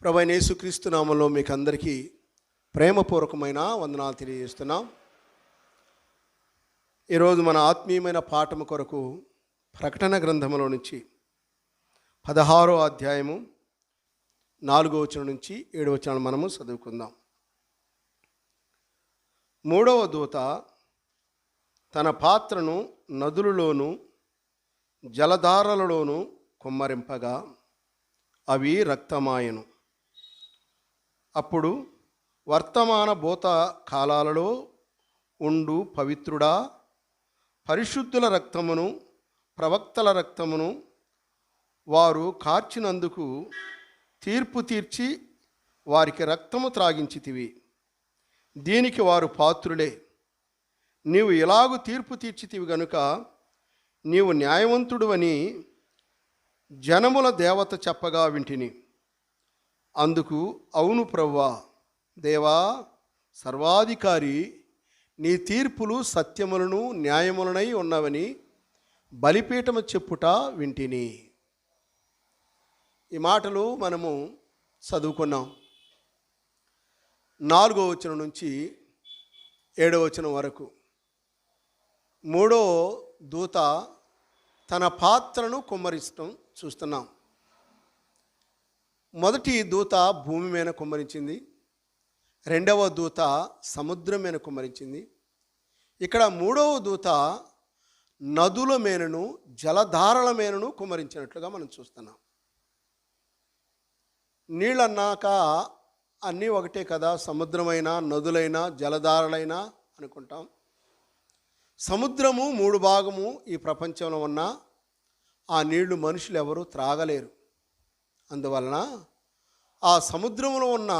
ప్రభువైన యేసుక్రీస్తు నామములో మీకు అందరికీ ప్రేమపూర్వకమైన వందనాలు తెలియజేస్తున్నాం. ఈరోజు మన ఆత్మీయమైన పాఠము కొరకు ప్రకటన గ్రంథములో నుంచి 16వ అధ్యాయము 4వ వచనం నుంచి 7వ వచనం మనము చదువుకుందాం. 3వ దూత తన పాత్రను నదులలోను జలధారలలోను కుమ్మరింపగా అవి రక్తమాయను. అప్పుడు వర్తమాన భూత కాలాలలో ఉండు పవిత్రుడా, పరిశుద్ధుల రక్తమును ప్రవక్తల రక్తమును వారు కార్చినందుకు తీర్పు తీర్చి వారికి రక్తము త్రాగించితివి. దీనికి వారు పాత్రులే. నీవు ఇలాగు తీర్పు తీర్చితివి గనుక నీవు న్యాయవంతుడువని జనముల దేవత చెప్పగా వింటిని. అందుకు అవును ప్రభువా, దేవా, సర్వాధికారి, నీ తీర్పులు సత్యములను న్యాయములనై ఉన్నవని బలిపీఠము చెప్పుట వింటిని. ఈ మాటలు మనము చదువుకున్నాం. 4వ వచనం నుంచి 7వ వచనం వరకు. 3వ దూత తన పాత్రను కుమ్మరిస్తూ చూస్తున్నాం. మొదటి దూత భూమి మీద కుమ్మరించింది, 2వ దూత సముద్రం మీద కుమ్మరించింది. ఇక్కడ 3వ దూత నదుల మీదను జలధారల మీదను కుమ్మరించినట్లుగా మనం చూస్తున్నాం. నీళ్ళన్నాక అన్నీ ఒకటే కదా, సముద్రమైనా నదులైనా జలధారలైనా అనుకుంటాం. సముద్రము 3 భాగము ఈ ప్రపంచంలో ఉన్న ఆ నీళ్లు మనుషులు ఎవరు త్రాగలేరు. అందువలన ఆ సముద్రంలో ఉన్న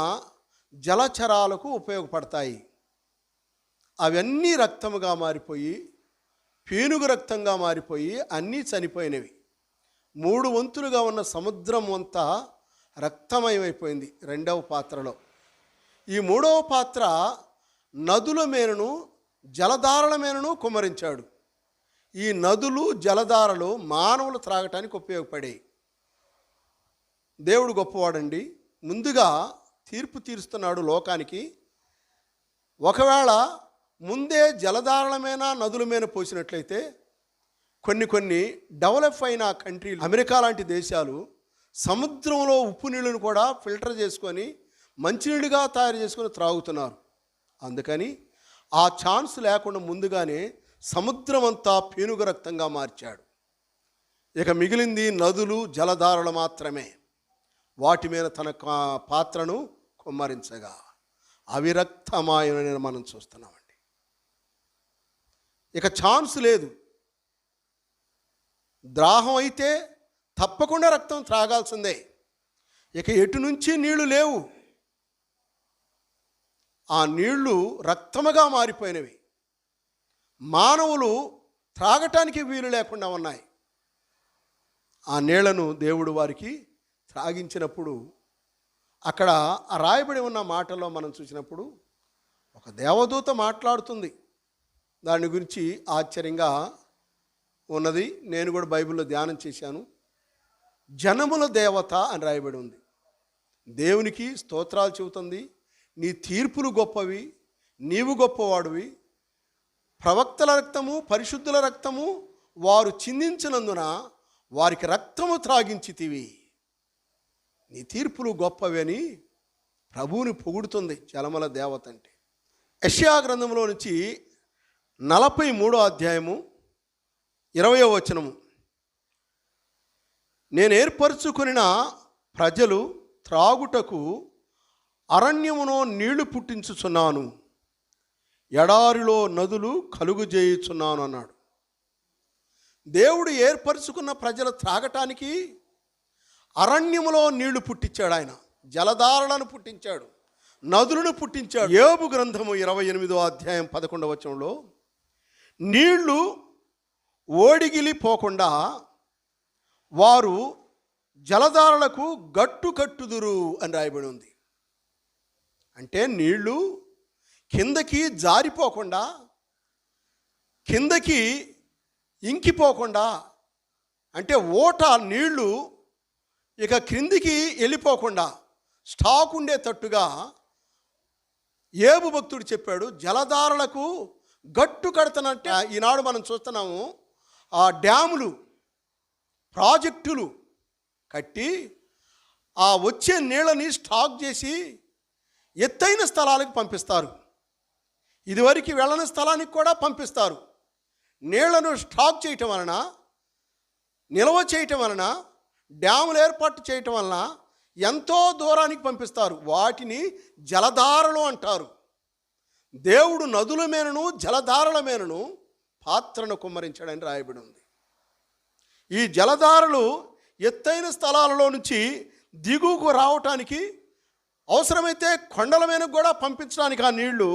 జలచరాలకు ఉపయోగపడతాయి. అవన్నీ రక్తముగా మారిపోయి పీనుగు రక్తంగా మారిపోయి అన్నీ చనిపోయినవి. 3 వంతులుగా ఉన్న సముద్రం అంతా రక్తమయమైపోయింది 2వ పాత్రలో. ఈ 3వ పాత్ర నదుల మీదను జలధారల మీదను కుమ్మరించాడు. ఈ నదులు జలధారలు మానవులు త్రాగటానికి ఉపయోగపడేవి. దేవుడు గొప్పవాడండి. ముందుగా తీర్పు తీరుస్తున్నాడు లోకానికి. ఒకవేళ ముందే జలధారల మీద నదుల మీద పోసినట్లయితే కొన్ని డెవలప్ అయిన కంట్రీలు, అమెరికా లాంటి దేశాలు సముద్రంలో ఉప్పు నీళ్ళను కూడా ఫిల్టర్ చేసుకొని మంచినీళ్ళుగా తయారు చేసుకొని త్రాగుతున్నారు. అందుకని ఆ ఛాన్స్ లేకుండా ముందుగానే సముద్రం అంతా పీనుగ రక్తంగా మార్చాడు. ఇక మిగిలింది నదులు జలధారలు మాత్రమే. వాటి మీద తన పాత్రను కుమ్మరించగా అవి రక్తమాయని మనం చూస్తున్నామండి. ఇక ఛాన్స్ లేదు. దాహం అయితే తప్పకుండా రక్తం త్రాగాల్సిందే. ఇక ఎటు నుంచి నీళ్లు లేవు. ఆ నీళ్లు రక్తముగా మారిపోయినవి. మానవులు త్రాగటానికి వీలు లేకుండా ఉన్నాయి. ఆ నీళ్లను దేవుడు వారికి త్రాగించినప్పుడు అక్కడ రాయబడి ఉన్న మాటల్లో మనం చూసినప్పుడు ఒక దేవదూత మాట్లాడుతుంది. దాని గురించి ఆశ్చర్యంగా ఉన్నది. నేను కూడా బైబిల్లో ధ్యానం చేశాను. జనముల దేవత అని రాయబడి ఉంది. దేవునికి స్తోత్రాలు చెబుతుంది. నీ తీర్పులు గొప్పవి, నీవు గొప్పవాడివి. ప్రవక్తల రక్తము పరిశుద్ధుల రక్తము వారు చిందించినందున వారికి రక్తము త్రాగించితివి. నీ తీర్పులు గొప్పవి అని ప్రభువుని పొగుడుతుంది జలముల దేవత అంటే. యెషయా గ్రంథంలో నుంచి 43వ అధ్యాయము 20వ వచనము. నేను ఏర్పరచుకొనిన ప్రజలు త్రాగుటకు అరణ్యములో నీళ్లు పుట్టించుచున్నాను, ఎడారిలో నదులు కలుగుజేయుచున్నాను అన్నాడు. దేవుడు ఏర్పరచుకున్న ప్రజలు త్రాగటానికి అరణ్యములో నీళ్లు పుట్టించాడు. ఆయన జలధారలను పుట్టించాడు, నదులను పుట్టించాడు. యోబు గ్రంథము 28వ అధ్యాయం 11వ వచనంలో నీళ్లు ఓడిగిలిపోకుండా వారు జలధారలకు గట్టు కట్టుదురు అని రాయబడి ఉంది. అంటే నీళ్లు కిందకి జారిపోకుండా, కిందకి ఇంకిపోకుండా, అంటే ఓట నీళ్లు ఇక క్రిందికి వెళ్ళిపోకుండా స్టాక్ ఉండేటట్టుగా యోబు భక్తుడు చెప్పాడు. జలధారలకు గట్టు కడతానంటే ఈనాడు మనం చూస్తున్నాము, ఆ డ్యాములు, ప్రాజెక్టులు కట్టి ఆ వచ్చే నీళ్ళని స్టాక్ చేసి ఎత్తైన స్థలాలకు పంపిస్తారు. ఇదివరకు వెళ్ళని స్థలానికి కూడా పంపిస్తారు. నీళ్లను స్టాక్ చేయటం వలన, నిల్వ చేయటం వలన, డ్యాములు ఏర్పాటు చేయటం వలన ఎంతో దూరానికి పంపిస్తారు. వాటిని జలధారలు అంటారు. దేవుడు నదుల మీదను జలధారల మీదను పాత్రను కుమ్మరించాడని రాయబడి ఉంది. ఈ జలధారలు ఎత్తైన స్థలాలలో నుంచి దిగువకు రావటానికి, అవసరమైతే కొండల మీద కూడా పంపించడానికి ఆ నీళ్లు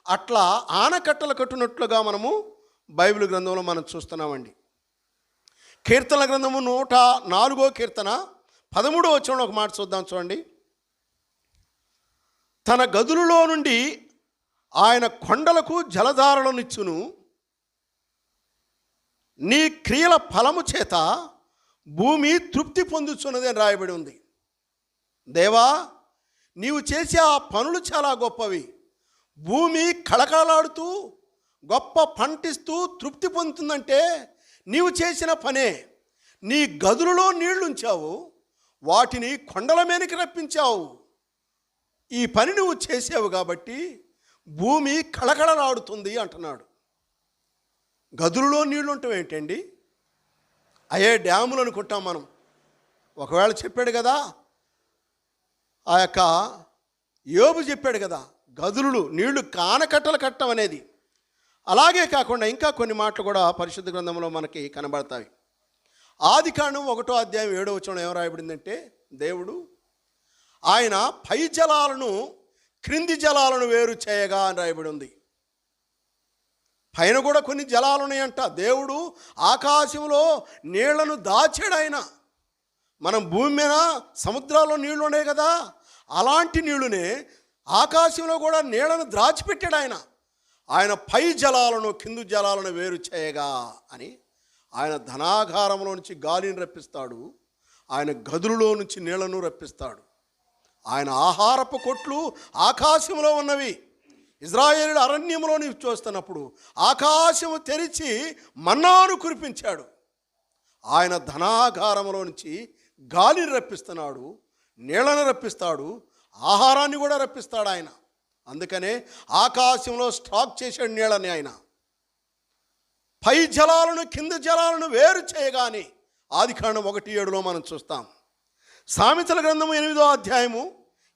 అట్లా ఆనకట్టలు కట్టినట్లుగా మనము బైబిల్ గ్రంథంలో మనం చూస్తున్నామండి. కీర్తనల గ్రంథము 104వ కీర్తన 13వ వచనంలో ఒక మాట చూద్దాం, చూడండి. తన గదులలో నుండి ఆయన కొండలకు జలధారలనిచ్చును, నీ క్రియల ఫలము చేత భూమి తృప్తి పొందుతున్నది అని రాయబడి ఉంది. దేవా, నీవు చేసే ఆ పనులు చాలా గొప్పవి. భూమి కళకళలాడుతూ గొప్ప పంటిస్తూ తృప్తి పొందుతుందంటే నీవు చేసిన పనే. నీ గదులలో నీళ్లు ఉంచావు, వాటిని కొండల మీదకి రప్పించావు. ఈ పని నువ్వు చేసావు కాబట్టి భూమి కళకళలాడుతుంది అంటున్నాడు. గదులలో నీళ్లు ఉండటం ఏంటండి? అయ్యే డ్యాములు అనుకుంటాం మనం. ఒకవేళ చెప్పాడు కదా, ఆ యొక్క యోబు చెప్పాడు కదా, గదులు నీళ్లు కానకట్టలు కట్టం అనేది. అలాగే కాకుండా ఇంకా కొన్ని మాటలు కూడా పరిశుద్ధ గ్రంథంలో మనకి కనబడతాయి. ఆదికాండం 1వ అధ్యాయం 7వ వచనం ఏం రాయబడిందంటే, దేవుడు ఆయన పై జలాలను క్రింది జలాలను వేరు చేయగా అని రాయబడి ఉంది. పైన కూడా కొన్ని జలాలు ఉన్నాయంట. దేవుడు ఆకాశంలో నీళ్లను దాచాడు ఆయన. మనం భూమి మీద సముద్రాల్లో నీళ్లు ఉన్నాయి కదా, అలాంటి నీళ్లునే ఆకాశంలో కూడా నీళ్లను దాచిపెట్టాడు ఆయన. ఆయన పై జలాలను కింది జలాలను వేరు చేయగా అని ఆయన ధనాగారంలో నుంచి గాలిని రప్పిస్తాడు. ఆయన గదులలో నుంచి నీళ్లను రప్పిస్తాడు. ఆయన ఆహారపు కొట్లు ఆకాశంలో ఉన్నవి. ఇజ్రాయేలు అరణ్యంలో నీవు చూస్తున్నప్పుడు ఆకాశము తెరిచి మన్నాను కురిపించాడు. ఆయన ధనాగారంలో నుంచి గాలిని రప్పిస్తున్నాడు, నీళ్లను రప్పిస్తాడు, ఆహారాన్ని కూడా రప్పిస్తాడు ఆయన. అందుకనే ఆకాశంలో స్టాక్ చేసాడు నీళ్ళని ఆయన. పై జలాలను కింద జలాలను వేరు చేయగానే ఆదికాండం 1:7లో మనం చూస్తాం. సామెతల గ్రంథము 8వ అధ్యాయము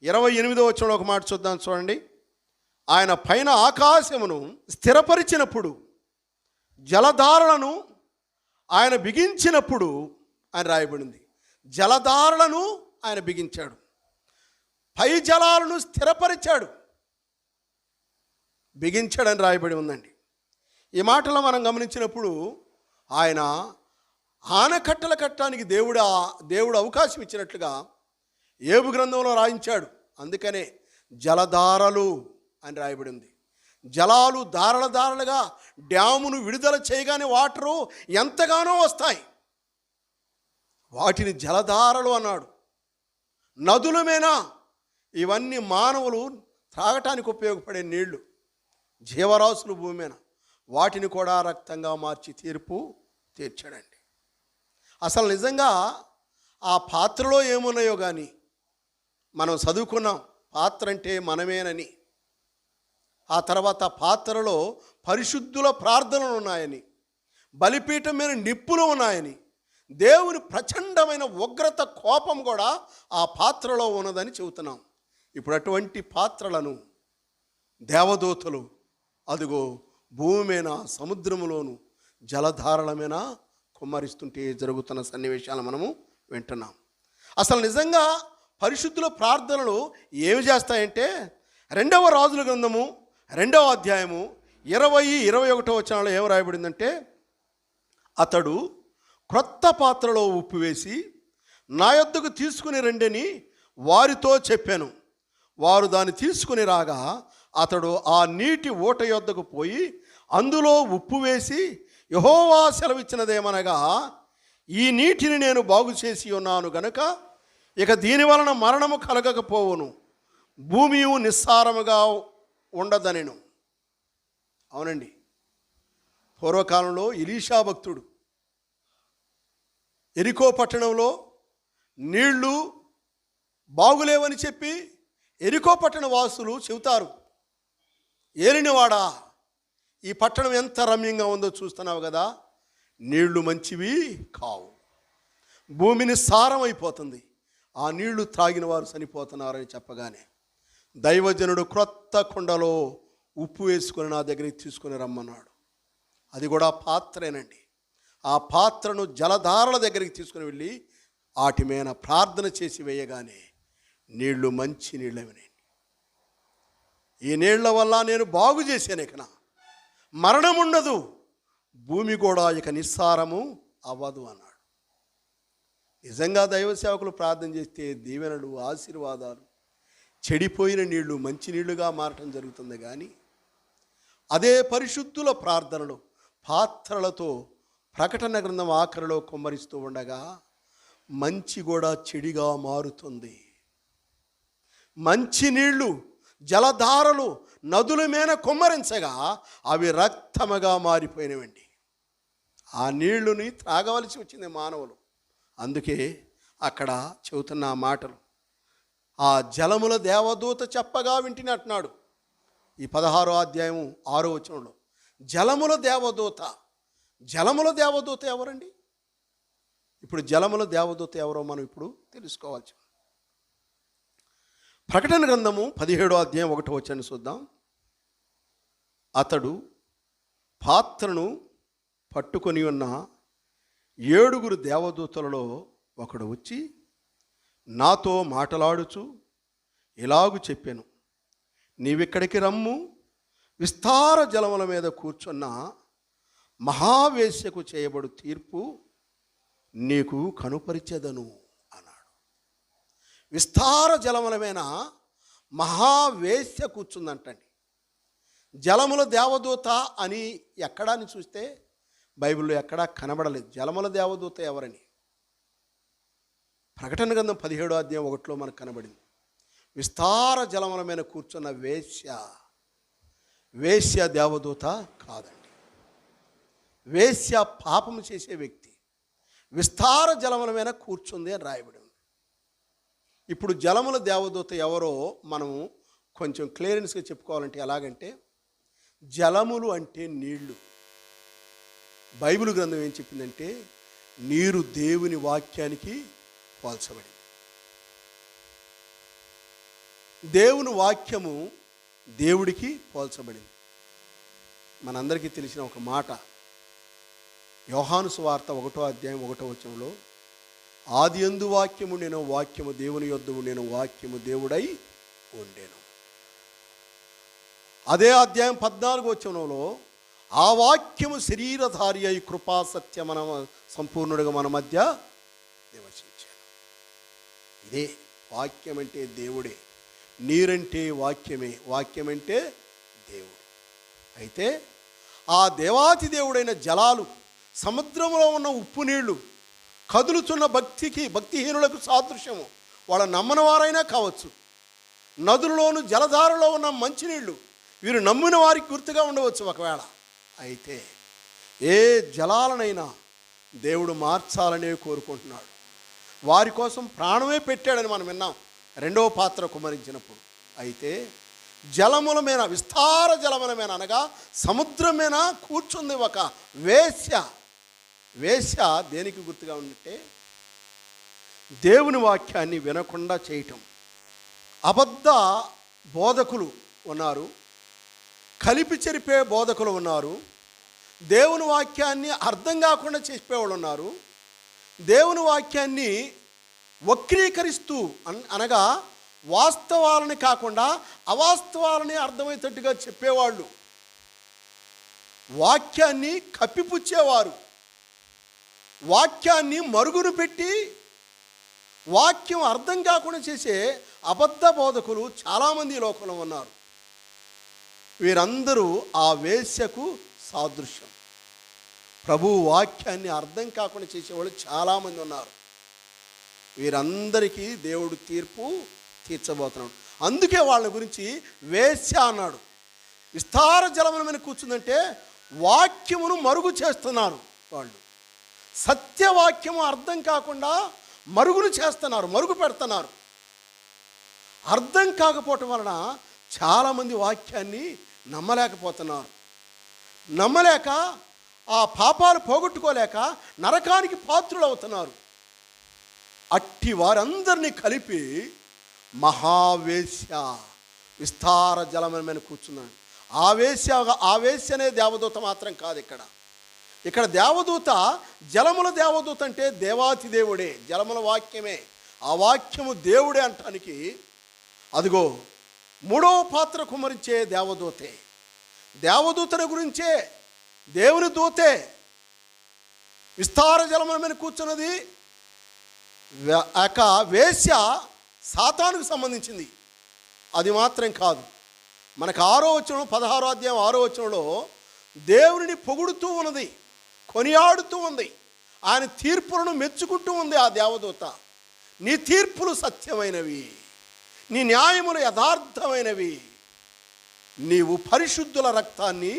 28వ వచనంలో ఒక మాట చూద్దాం, చూడండి. ఆయన పైన ఆకాశమును స్థిరపరిచినప్పుడు, జలధారలను ఆయన బిగించినప్పుడు అని రాయబడింది. జలధారలను ఆయన బిగించాడు, పై జలాలను స్థిరపరిచాడు, బిగించాడని రాయబడి ఉందండి. ఈ మాటలో మనం గమనించినప్పుడు ఆయన ఆనకట్టలు కట్టడానికి దేవుడు అవకాశం ఇచ్చినట్లుగా యోబు గ్రంథంలో రాయించాడు. అందుకనే జలధారలు అని రాయబడి ఉంది. జలాలు దారలుగా డ్యామును విడుదల చేయగానే వాటరు ఎంతగానో వస్తాయి. వాటిని జలధారలు అన్నాడు. నదుల మీద ఇవన్నీ మానవులు త్రాగటానికి ఉపయోగపడే నీళ్లు, జీవరాశులు భూమి మీద, వాటిని కూడా రక్తంగా మార్చి తీర్పు తీర్చాడండి. అసలు నిజంగా ఆ పాత్రలో ఏమున్నాయో కానీ మనం చదువుకున్నాం, పాత్ర అంటే మనమేనని. ఆ తర్వాత పాత్రలో పరిశుద్ధుల ప్రార్థనలు ఉన్నాయని, బలిపీఠం మీద నిప్పులు ఉన్నాయని, దేవుని ప్రచండమైన ఉగ్రత కోపం కూడా ఆ పాత్రలో ఉన్నదని చెబుతున్నాం. ఇప్పుడు అటువంటి పాత్రలను దేవదూతలు అదిగో భూమి మీద, సముద్రములోను, జలధారల మీద కుమ్మరిస్తుంటే జరుగుతున్న సన్నివేశాలు మనము వింటున్నాం. అసలు నిజంగా పరిశుద్ధుల ప్రార్థనలు ఏమి చేస్తాయంటే 2వ రాజుల గ్రంథము 2వ అధ్యాయము 20-21 వచనాల్లో ఏం రాయబడిందంటే, అతడు క్రొత్త పాత్రలో ఉప్పు వేసి నా యొద్దకు తీసుకుని రండని వారితో చెప్పాను. వారు దాన్ని తీసుకుని రాగా అతడు ఆ నీటి ఊట యొద్దకు పోయి అందులో ఉప్పు వేసి, యెహోవా సెలవిచ్చినదేమనగా, ఈ నీటిని నేను బాగు చేసి ఉన్నాను గనుక ఇక దీని వలన మరణము కలగకపోవును, భూమియు నిస్సారముగా ఉండదనెను. అవునండి, పూర్వకాలంలో ఎలీషా భక్తుడు ఎరికో పట్టణంలో నీళ్లు బాగులేవని చెప్పి ఎరికో పట్టణ వాసులు చెబుతారు, ఏలినవాడా ఈ పట్టణం ఎంత రమ్యంగా ఉందో చూస్తున్నావు కదా, నీళ్లు మంచివి కావు, భూమిని సారం అయిపోతుంది, ఆ నీళ్లు త్రాగిన వారు చనిపోతున్నారని చెప్పగానే దైవజనుడు క్రొత్త కుండలో ఉప్పు వేసుకొని నా దగ్గరికి తీసుకొని రమ్మన్నాడు. అది కూడా పాత్రేనండి. ఆ పాత్రను జలధారల దగ్గరికి తీసుకుని వెళ్ళి వాటి మీద ప్రార్థన చేసి వేయగానే నీళ్లు మంచి నీళ్ళవినాయి. ఈ నీళ్ల వల్ల నేను బాగు చేశాను, ఇక మరణం ఉండదు, భూమి కూడా ఇక నిస్సారము అవ్వదు అన్నాడు. నిజంగా దైవ సేవకులు ప్రార్థన చేస్తే దీవెనలు, ఆశీర్వాదాలు, చెడిపోయిన నీళ్లు మంచి నీళ్లుగా మారటం జరుగుతుంది. కానీ అదే పరిశుద్ధుల ప్రార్థనలు పాత్రలతో ప్రకటన గ్రంథం ఆఖరిలో కుమ్మరిస్తూ ఉండగా మంచి కూడా చెడిగా మారుతుంది. మంచి నీళ్లు జలధారలు నదుల మీద కుమ్మరించగా అవి రక్తముగా మారిపోయినవండి. ఆ నీళ్లుని త్రాగవలసి వచ్చింది మానవులు. అందుకే అక్కడ చెబుతున్న మాటలు, ఆ జలముల దేవదూత చెప్పగా వింటినట్టున్నాడు. ఈ 16వ అధ్యాయం 6వ వచనంలో జలముల దేవదూత. జలముల దేవదూత ఎవరండి? ఇప్పుడు జలముల దేవదూత ఎవరో మనం ఇప్పుడు తెలుసుకోవచ్చు. ప్రకటన గ్రంథము 17వ అధ్యాయం 1వ వచనం చూద్దాం. అతడు పాత్రను పట్టుకొని ఉన్న 7 దేవదూతలలో ఒకడు వచ్చి నాతో మాటలాడుచు ఇలాగు చెప్పాను, నీవిక్కడికి రమ్ము, విస్తార జలముల మీద కూర్చున్న మహావేశ్యకు చేయబడు తీర్పు నీకు కనుపరిచెదను అన్నాడు. విస్తార జలముల మీద మహావేశ్య కూర్చుందంటండి. జలముల దేవదూత అని ఎక్కడా అని చూస్తే బైబిల్లో ఎక్కడా కనబడలేదు జలముల దేవదూత ఎవరని. ప్రకటన గ్రంథం 17వ అధ్యాయం 1లో మనకు కనబడింది. విస్తార జలముల మీద కూర్చున్న వేశ్య. వేశ్య దేవదూత కాదండి. వేశ్య పాపము చేసే వ్యక్తి. విస్తార జలముల మీద కూర్చుంది అని రాయబడి ఉంది. ఇప్పుడు జలముల దేవదూత ఎవరో మనం కొంచెం క్లియరెన్స్గా చెప్పుకోవాలంటే ఎలాగంటే, జలములు అంటే నీళ్లు. బైబిల్ గ్రంథం ఏం చెప్పిందంటే నీరు దేవుని వాక్యానికి పోల్చబడింది. దేవుని వాక్యము దేవుడికి పోల్చబడింది. మనందరికీ తెలిసిన ఒక మాట, యోహాను సువార్త 1వ అధ్యాయం 1వ వచనంలో ఆదియందు వాక్యము నేను, వాక్యము దేవుని యొద్ద నేను, వాక్యము దేవుడై ఉండెను. అదే అధ్యాయం 14వ వచనంలో ఆ వాక్యము శరీరధారి అయి కృపా సత్య మన సంపూర్ణుడిగా మన మధ్య నివసించాడు. ఇదే వాక్యం అంటే దేవుడే, నీరంటే వాక్యమే, వాక్యం అంటే దేవుడు. అయితే ఆ దేవాతి దేవుడైన జలాలు, సముద్రంలో ఉన్న ఉప్పు నీళ్లు, కదులుతున్న భక్తిహీనులకు సాదృశ్యము. వాళ్ళ నమ్మని వారైనా కావచ్చు. నదులలోను జలధారలో ఉన్న మంచినీళ్ళు వీరు నమ్మిన వారికి గుర్తుగా ఉండవచ్చు ఒకవేళ. అయితే ఏ జలాలనైనా దేవుడు మార్చాలనే కోరుకుంటున్నాడు. వారి కోసం ప్రాణమే పెట్టాడని మనం విన్నాం 2వ పాత్ర కుమ్మరించినప్పుడు. అయితే జలముల మీద, విస్తార జలముల మీద అనగా సముద్రం మీద కూర్చుంది ఒక వేశ్య. వేశ్య దేనికి గుర్తుగా ఉన్నట్టే దేవుని వాక్యాన్ని వినకుండా చేయటం. అబద్ధ బోధకులు ఉన్నారు, కలిపి చెరిపే బోధకులు ఉన్నారు, దేవుని వాక్యాన్ని అర్థం కాకుండా చెప్పేవాళ్ళు ఉన్నారు, దేవుని వాక్యాన్ని వక్రీకరిస్తూ అనగా వాస్తవాలని కాకుండా అవాస్తవాలని అర్థమయ్యేటట్టుగా చెప్పేవాళ్ళు, వాక్యాన్ని కప్పిపుచ్చేవారు, వాక్యాన్ని మరుగున పెట్టి వాక్యం అర్థం కాకుండా చేసే అబద్ధ బోధకులు చాలామంది ఈ లోకంలో ఉన్నారు. వీరందరూ ఆ వేశ్యకు సాదృశ్యం. ప్రభు వాక్యాన్ని అర్థం కాకుండా చేసేవాళ్ళు చాలామంది ఉన్నారు. వీరందరికీ దేవుడు తీర్పు తీర్చబోతున్నాడు. అందుకే వాళ్ళ గురించి వేశ్య అన్నాడు. విస్తార జలముల మీద కూర్చుందంటే వాక్యమును మరుగు చేస్తున్నారు. వాళ్ళు సత్యవాక్యము అర్థం కాకుండా మరుగులు చేస్తున్నారు, మరుగు పెడుతున్నారు. అర్థం కాకపోవటం వలన చాలామంది వాక్యాన్ని నమ్మలేకపోతున్నారు. నమ్మలేక ఆ పాపాలు పోగొట్టుకోలేక నరకానికి పాత్రులు అవుతున్నారు. అట్టి వారందరినీ కలిపి మహావేశ్య విస్తార జలముల మీద కూర్చున్నాడు. ఆవేశ్య అనే దేవదూత మాత్రం కాదు. ఇక్కడ దేవదూత, జలముల దేవదూత అంటే దేవాతి దేవుడే, జలముల వాక్యమే. ఆ వాక్యము దేవుడే అంటానికి అదిగో మూడవ పాత్ర కుమ్మరించే దేవదూతే. దేవదూతల గురించే, దేవుని దూతే విస్తార జలముల మీద కూర్చున్నది. వేశ్య సాతానుకు సంబంధించింది. అది మాత్రం కాదు, మనకు 6వ వచనం 16వ అధ్యాయం 6వ వచనంలో దేవుని పొగుడుతూ ఉన్నది, కొనియాడుతూ ఉంది, ఆయన తీర్పులను మెచ్చుకుంటూ ఉంది. ఆ దేవదూత, నీ తీర్పులు సత్యమైనవి, నీ న్యాయములు యథార్థమైనవి, నీవు పరిశుద్ధుల రక్తాన్ని,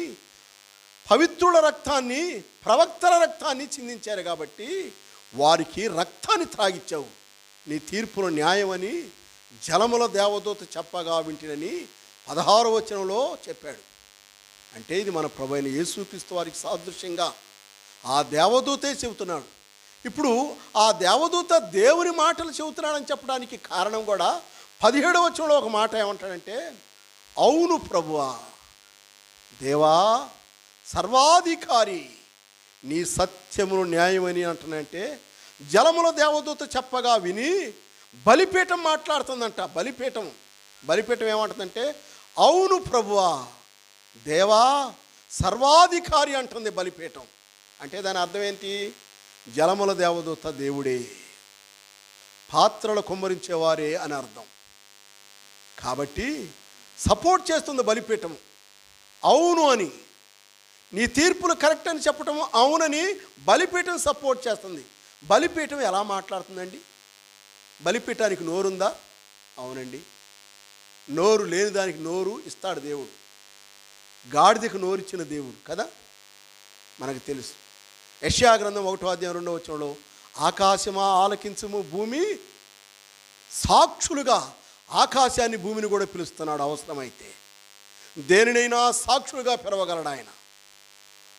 పవిత్రుల రక్తాన్ని, ప్రవక్తల రక్తాన్ని చిందించారు కాబట్టి వారికి రక్తాన్ని త్రాగిచ్చావు. నీ తీర్పులు న్యాయమని జలముల దేవదూత చెప్పగా వింటినని 16వ వచనంలో చెప్పాడు. అంటే ఇది మన ప్రభువైన యేసుక్రీస్తు వారికి సాదృశ్యంగా ఆ దేవదూతే చెబుతున్నాడు. ఇప్పుడు ఆ దేవదూత దేవుని మాటలు చెబుతున్నాడని చెప్పడానికి కారణం కూడా 17వ వచనంలో ఒక మాట ఏమంటాడంటే, అవును ప్రభువా, దేవా సర్వాధికారి, నీ సత్యమును న్యాయమని అంటున్నాడంటే జలముల దేవదూత చెప్పగా విని బలిపీఠం మాట్లాడుతుందంట. బలిపీఠం ఏమంటుందంటే, అవును ప్రభువా, దేవా సర్వాధికారి అంటుంది బలిపీఠం. అంటే దాని అర్థం ఏంటి? జలముల దేవదూత దేవుడే, పాత్రలు కుమ్మరించేవారే అని అర్థం. కాబట్టి సపోర్ట్ చేస్తుంది బలిపీఠం. అవును అని, నీ తీర్పులు కరెక్ట్ అని చెప్పటం అవునని బలిపీఠం సపోర్ట్ చేస్తుంది. బలిపీఠం ఎలా మాట్లాడుతుందండి? బలిపీఠానికి నోరుందా? అవునండి. నోరు లేని దానికి నోరు ఇస్తాడు దేవుడు. గాడిదకు నోరిచ్చిన దేవుడు కదా, మనకు తెలుసు. యెషయా గ్రంథం 1వ అధ్యాయం 2వ వచనంలో ఆకాశమా ఆలకించుము, భూమి సాక్షులుగా, ఆకాశాన్ని భూమిని కూడా పిలుస్తున్నాడు. అవసరమైతే దేనినైనా సాక్షులుగా పిలవగలడు ఆయన.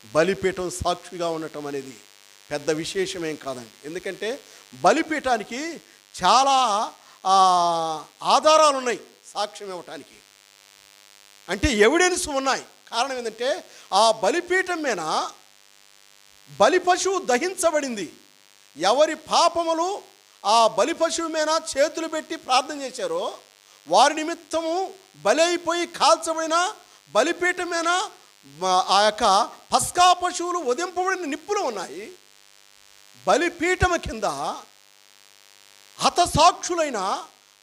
బలిపీఠం సాక్షిగా ఉండటం అనేది పెద్ద విశేషమేం కాదండి. ఎందుకంటే బలిపీఠానికి చాలా ఆధారాలు ఉన్నాయి సాక్ష్యం ఇవ్వటానికి, అంటే ఎవిడెన్స్ ఉన్నాయి. కారణం ఏంటంటే ఆ బలిపీఠం మీద బలి పశువు దహించబడింది. ఎవరి పాపములు ఆ బలి పశువు మీద చేతులు పెట్టి ప్రార్థన చేశారో వారి నిమిత్తము బలి అయిపోయి కాల్చబడిన బలిపీఠం మీద ఆ యొక్క పస్కా పశువులు ఉదింపబడిన నిప్పులు ఉన్నాయి. బలిపీఠము కింద హతసాక్షులైన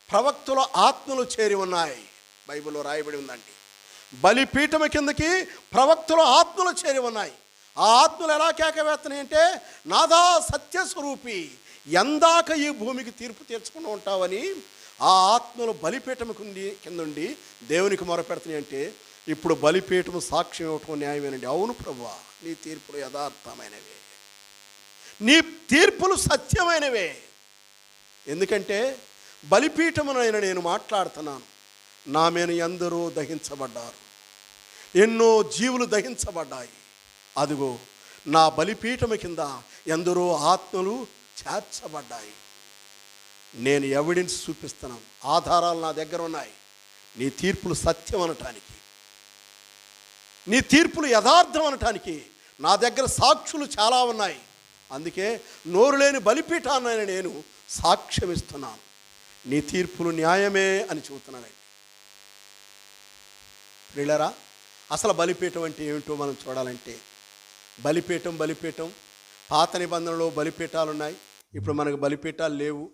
ప్రవక్తుల ఆత్మలు చేరి ఉన్నాయి. బైబిల్లో రాయబడి ఉందండి. బలిపీఠము కిందకి ప్రవక్తుల ఆత్మలు చేరి ఉన్నాయి. ఆ ఆత్మలు ఎలా కేకవేస్తున్నాయి అంటే, నాదా సత్యస్వరూపి, ఎందాక ఈ భూమికి తీర్పు తీర్చుకుని ఉంటావని ఆ ఆత్మలు బలిపీఠము కిందుండి దేవునికి మొరపెడుతున్నాయి. అంటే ఇప్పుడు బలిపీఠము సాక్ష్యం ఇవ్వటం న్యాయమేనండి. అవును ప్రభువా, నీ తీర్పులు యథార్థమైనవే, నీ తీర్పులు సత్యమైనవే. ఎందుకంటే బలిపీఠమునైనా నేను మాట్లాడుతున్నాను, నా మీద ఎందరో దహించబడ్డారు, ఎన్నో జీవులు దహించబడ్డాయి. అదిగో నా బలిపీఠము కింద ఎందరో ఆత్మలు చేర్చబడ్డాయి. నేను ఎవిడెన్స్ చూపిస్తున్నాను, ఆధారాలు నా దగ్గర ఉన్నాయి. నీ తీర్పులు సత్యం అనటానికి, నీ తీర్పులు యథార్థం అనటానికి నా దగ్గర సాక్షులు చాలా ఉన్నాయి. అందుకే నోరు లేని బలిపీఠాన్ని నేను సాక్ష్యం ఇస్తున్నాను. నీ తీర్పులు న్యాయమే అని చెబుతున్నాను. ప్రియులారా, అసలు బలిపీఠం అంటే ఏమిటో మనం చూడాలంటే, బలిపీఠం పాత నిబంధనలో బలిపీఠాలు ఉన్నాయి. ఇప్పుడు మనకు బలిపీఠాలు లేవు.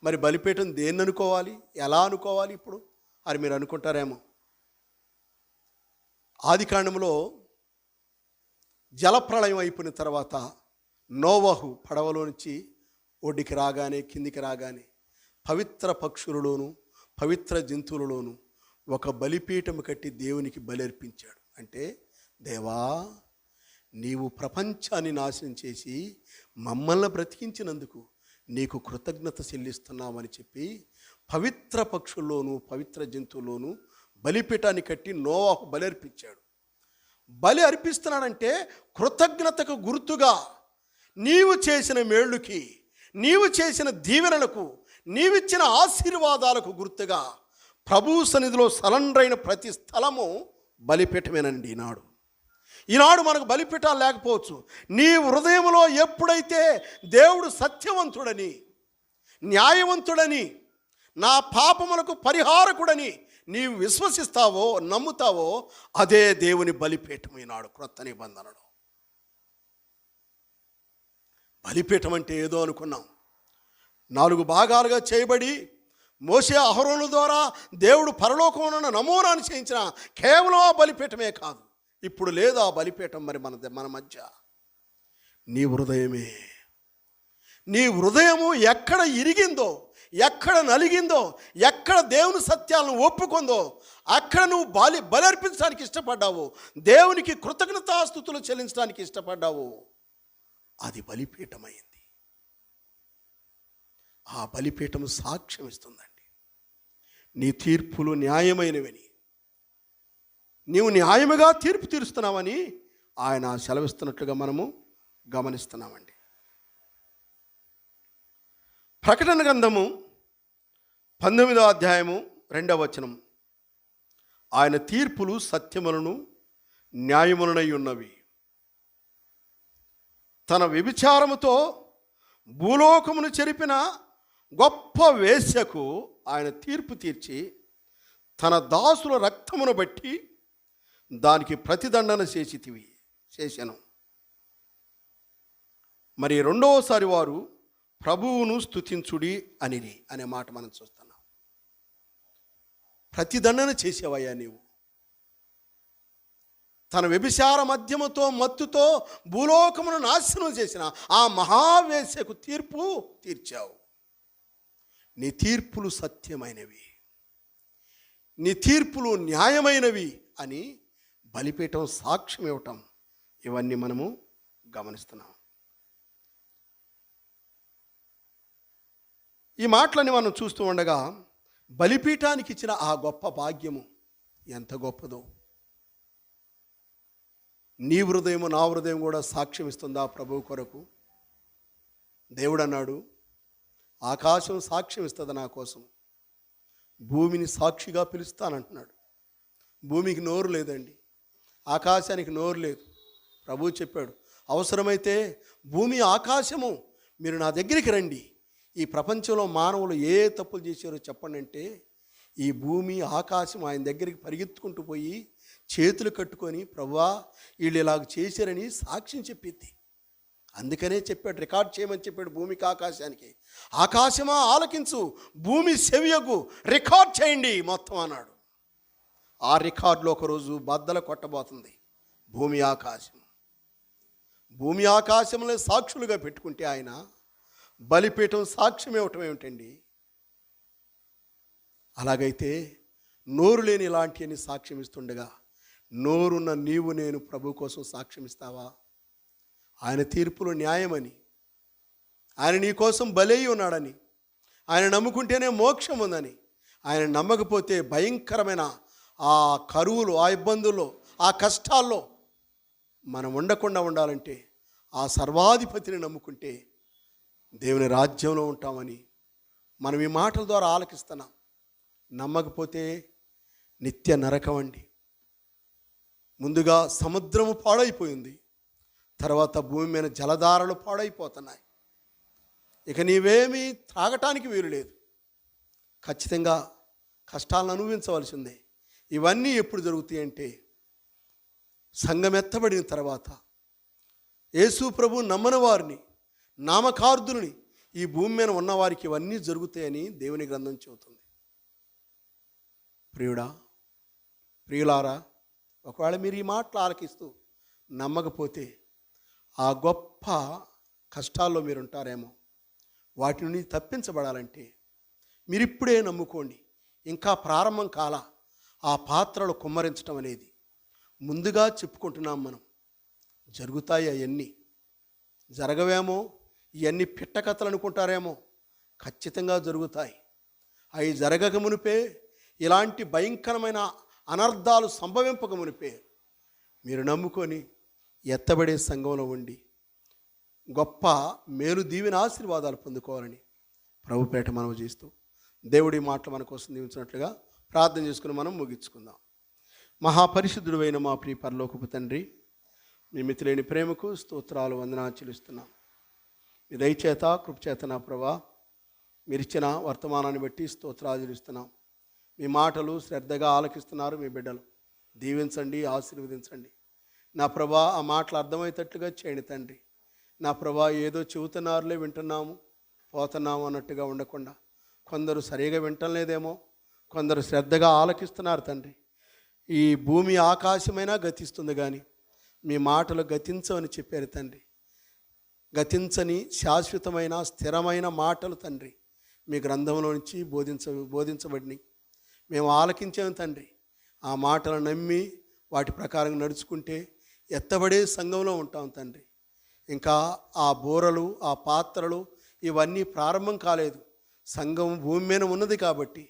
మరి బలిపీఠం దేన్ని అనుకోవాలి, ఎలా అనుకోవాలి ఇప్పుడు అని మీరు అనుకుంటారేమో. ఆదికాండంలో జలప్రళయం అయిపోయిన తర్వాత నోవహు పడవలో నుంచి ఒడ్డుకి రాగానే కిందికి రాగానే పవిత్ర పక్షులలోను పవిత్ర జంతువులలోను ఒక బలిపీఠము కట్టి దేవునికి బలి అర్పించాడు. అంటే దేవా, నీవు ప్రపంచాన్ని నాశనం చేసి మమ్మల్ని బ్రతికించినందుకు నీకు కృతజ్ఞత చెల్లిస్తున్నామని చెప్పి పవిత్ర పక్షుల్లోనూ పవిత్ర జంతువుల్లోనూ బలిపీఠాన్ని కట్టి నోవాహు బలి అర్పించాడు. బలి అర్పిస్తున్నాడంటే కృతజ్ఞతకు గుర్తుగా, నీవు చేసిన మేళ్ళుకి, నీవు చేసిన దీవెనలకు, నీవిచ్చిన ఆశీర్వాదాలకు గుర్తుగా ప్రభువు సన్నిధిలో సరెండర్ అయిన ప్రతి స్థలము బలిపీఠమేనండి. ఈనాడు మనకు బలిపీఠాలు లేకపోవచ్చు. నీ హృదయంలో ఎప్పుడైతే దేవుడు సత్యవంతుడని, న్యాయవంతుడని, నా పాపములకు పరిహారకుడని నీవు విశ్వసిస్తావో, నమ్ముతావో, అదే దేవుని బలిపీఠమైనాడు. క్రొత్త నిబంధనలో బలిపీఠం అంటే ఏదో అనుకున్నాం. 4 భాగాలుగా చేయబడి మోషే అహరోనుల ద్వారా దేవుడు పరలోకంలో నమూనాను చేయించిన కేవలం ఆ బలిపీఠమే కాదు, ఇప్పుడు లేదు ఆ బలిపీఠం. మరి మన మధ్య నీ హృదయమే. నీ హృదయము ఎక్కడ ఇరిగిందో, ఎక్కడ నలిగిందో, ఎక్కడ దేవుని సత్యాలను ఒప్పుకుందో, అక్కడ నువ్వు బలి అర్పించడానికి ఇష్టపడ్డావు, దేవునికి కృతజ్ఞతాస్తుతులు చెల్లించడానికి ఇష్టపడ్డావు, అది బలిపీఠమైంది. ఆ బలిపీఠం సాక్ష్యం ఇస్తుందండి, నీ తీర్పులు న్యాయమైనవని, నీవు న్యాయముగా తీర్పు తీరుస్తున్నావని ఆయన సెలవిస్తున్నట్లుగా మనము గమనిస్తున్నామండి. ప్రకటన గ్రంథము 19వ అధ్యాయము 2వ వచనం, ఆయన తీర్పులు సత్యములను న్యాయములనై ఉన్నవి. తన వ్యభిచారముతో భూలోకమును చెరిపిన గొప్ప వేశ్యకు ఆయన తీర్పు తీర్చి తన దాసుల రక్తమును బట్టి దానికి ప్రతిదండన చేశాను. మరి రెండవసారి వారు ప్రభువును స్తుతించుడి అనే మాట మనం చూస్తున్నాం. ప్రతిదండన చేసేవయ్యా నీవు. తన వ్యభిచార మద్యముతో మత్తుతో భూలోకమును నాశనం చేసిన ఆ మహావేశ్యకు తీర్పు తీర్చావు. నీ తీర్పులు సత్యమైనవి, నీ తీర్పులు న్యాయమైనవి అని బలిపీఠం సాక్ష్యం ఇవ్వటం, ఇవన్నీ మనము గమనిస్తున్నాం. ఈ మాటలని మనం చూస్తూ ఉండగా బలిపీఠానికి ఇచ్చిన ఆ గొప్ప భాగ్యము ఎంత గొప్పదో. నీ హృదయము నా హృదయం కూడా సాక్ష్యం ఇస్తుందా ప్రభువు కొరకు? దేవుడు అన్నాడు, ఆకాశం సాక్ష్యం ఇస్తుంది నా కోసం, భూమిని సాక్షిగా పిలుస్తానంటున్నాడు. భూమికి నోరు లేదండి, ఆకాశానికి నోరు లేదు. ప్రభువు చెప్పాడు, అవసరమైతే భూమి ఆకాశము మీరు నా దగ్గరికి రండి, ఈ ప్రపంచంలో మానవులు ఏ తప్పులు చేశారో చెప్పండి అంటే ఈ భూమి ఆకాశం ఆయన దగ్గరికి పరిగెత్తుకుంటూ పోయి చేతులు కట్టుకొని ప్రభువా వీళ్ళు ఇలాగ చేశారని సాక్ష్యం చెప్పింది. అందుకనే చెప్పాడు, రికార్డ్ చేయమని చెప్పాడు భూమికి ఆకాశానికి. ఆకాశమా ఆలకించు, భూమి సెవియగు, రికార్డ్ చేయండి మొత్తం అన్నాడు. ఆ రికార్డులో ఒకరోజు బద్దలు కొట్టబోతుంది భూమి ఆకాశం. భూమి ఆకాశంలో సాక్షులుగా పెట్టుకుంటే ఆయన బలిపీఠం సాక్ష్యం ఇవ్వటం ఏమిటండి? అలాగైతే నోరు లేని ఇలాంటి అని సాక్ష్యం ఇస్తుండగా నోరున్న నీవు నేను ప్రభు కోసం సాక్ష్యం ఇస్తావా? ఆయన తీర్పులు న్యాయమని, ఆయన నీ కోసం బలై ఉన్నాడని, ఆయన నమ్ముకుంటేనే మోక్షం ఉందని, ఆయన నమ్మకపోతే భయంకరమైన ఆ కరువులు, ఆ ఇబ్బందుల్లో, ఆ కష్టాల్లో మనం ఉండకుండా ఉండాలంటే ఆ సర్వాధిపతిని నమ్ముకుంటే దేవుని రాజ్యంలో ఉంటామని మనం ఈ మాటల ద్వారా ఆలకిస్తున్నాం. నమ్మకపోతే నిత్య నరకం అండి. ముందుగా సముద్రము పాడైపోయింది, తర్వాత భూమి మీద జలధారలు పాడైపోతున్నాయి. ఇక నీవేమీ త్రాగటానికి వీలు లేదు, ఖచ్చితంగా కష్టాలను అనుభవించవలసిందే. ఇవన్నీ ఎప్పుడు జరుగుతాయి అంటే సంఘం ఎత్తబడిన తర్వాత, యేసు ప్రభు నమ్మని వారిని, నామకార్థులని, ఈ భూమి మీద ఉన్నవారికి ఇవన్నీ జరుగుతాయని దేవుని గ్రంథం చెబుతుంది. ప్రియుడా, ప్రియులారా, ఒకవేళ మీరు ఈ మాటలు ఆలకిస్తూ నమ్మకపోతే ఆ గొప్ప కష్టాల్లో మీరు ఉంటారేమో. వాటి నుండి తప్పించబడాలంటే మీరిప్పుడే నమ్ముకోండి. ఇంకా ప్రారంభం కాల ఆ పాత్రలు కుమ్మరించడం అనేది ముందుగా చెప్పుకుంటున్నాం మనం. జరుగుతాయి అవన్నీ, జరగవేమో, ఇవన్నీ పిట్టకథలు అనుకుంటారేమో, ఖచ్చితంగా జరుగుతాయి. అవి జరగక మునిపే, ఇలాంటి భయంకరమైన అనర్థాలు సంభవింపక మునిపే మీరు నమ్ముకొని ఎత్తబడే సంఘంలో ఉండి గొప్ప మేలు దీవెన ఆశీర్వాదాలు పొందుకోవాలని ప్రభుపేట మనవి చేస్తూ దేవుడి మాటలు మన కోసం దీవించినట్లుగా ప్రార్థన చేసుకుని మనం ముగించుకుందాం. మహాపరిశుద్ధుడు అయిన మా ప్రియ పరలోకపు తండ్రి, మీ మితిలేని ప్రేమకు స్తోత్రాలు వందనాలు చెల్లిస్తున్నాం. మీ దయచేత కృపచేత నా ప్రభా మీరిచ్చిన వర్తమానాన్ని బట్టి స్తోత్రాలు చెల్లిస్తున్నాం. మీ మాటలు శ్రద్ధగా ఆలకిస్తున్నారు మీ బిడ్డలు. దీవించండి, ఆశీర్వదించండి నా ప్రభా. ఆ మాటలు అర్థమయ్యేటట్లుగా చేయండి తండ్రి. నా ప్రభా ఏదో చెబుతున్నారులే వింటున్నాము పోతున్నాము అన్నట్టుగా ఉండకుండా, కొందరు సరిగా వింటలేదేమో, కొందరు శ్రద్ధగా ఆలకిస్తున్నారు తండ్రి. ఈ భూమి ఆకాశమైనా గతిస్తుంది కానీ మీ మాటలు గతించవని చెప్పారు తండ్రి. గతించని శాశ్వతమైన స్థిరమైన మాటలు తండ్రి మీ గ్రంథంలో నుంచి బోధించబడినాయి. మేము ఆలకించాము తండ్రి. ఆ మాటలు నమ్మి వాటి ప్రకారం నడుచుకుంటే ఎత్తబడే సంఘంలో ఉంటాం తండ్రి. ఇంకా ఆ బోరలు, ఆ పాత్రలు ఇవన్నీ ప్రారంభం కాలేదు. సంఘం భూమి మీద ఉన్నది కాబట్టి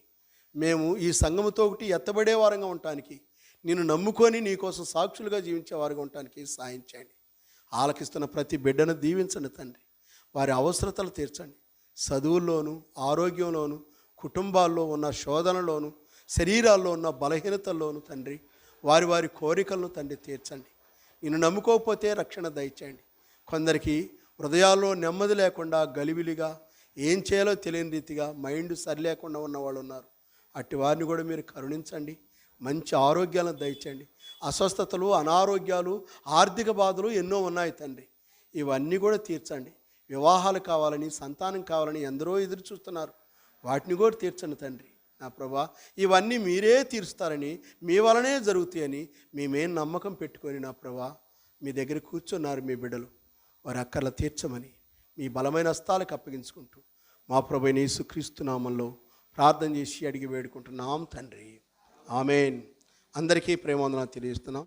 మేము ఈ సంఘముతో ఒకటి ఎత్తబడే వారంగా ఉండటానికి, నిన్ను నమ్ముకొని నీకోసం సాక్షులుగా జీవించే వారుగా ఉండటానికి సాయం చేయండి. ఆలకిస్తున్న ప్రతి బిడ్డను దీవించండి తండ్రి. వారి అవసరతలు తీర్చండి. చదువుల్లోనూ, ఆరోగ్యంలోనూ, కుటుంబాల్లో ఉన్న శోధనలోను, శరీరాల్లో ఉన్న బలహీనతల్లోనూ తండ్రి వారి వారి కోరికలను తండ్రి తీర్చండి. నిన్ను నమ్ముకోకపోతే రక్షణ దయచేయండి. కొందరికి హృదయాల్లో నెమ్మది లేకుండా గలిబిలిగా ఏం చేయాలో తెలియని రీతిగా మైండ్ సరి లేకుండా ఉన్న వాళ్ళు ఉన్నారు. అట్టి వారిని కూడా మీరు కరుణించండి. మంచి ఆరోగ్యాలను దయచేయండి. అస్వస్థతలు, అనారోగ్యాలు, ఆర్థిక బాధలు ఎన్నో ఉన్నాయి తండ్రి. ఇవన్నీ కూడా తీర్చండి. వివాహాలు కావాలని, సంతానం కావాలని ఎందరో ఎదురు చూస్తున్నారు. వాటిని కూడా తీర్చండి తండ్రి. నా ప్రభా ఇవన్నీ మీరే తీరుస్తారని, మీ వలనే జరుగుతాయని మేమేం నమ్మకం పెట్టుకొని నా ప్రభా మీ దగ్గర కూర్చున్నారు మీ బిడ్డలు. వారి అక్కర్లు తీర్చమని మీ బలమైన హస్తాలకు అప్పగించుకుంటూ మా ప్రభువైన యేసుక్రీస్తు నామంలో ప్రార్థన చేసి అడిగి వేడుకుంటున్నాం తండ్రి. ఆమేన్. అందరికీ ప్రేమవందనాలు తెలియజేస్తున్నాం.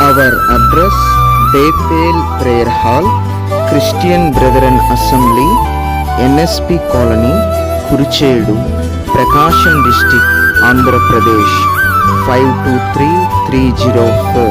Our address, Bethel Prayer Hall, Christian Brethren Assembly, NSP Colony, Kurichedu, Prakasham District, Andhra Pradesh, 523304.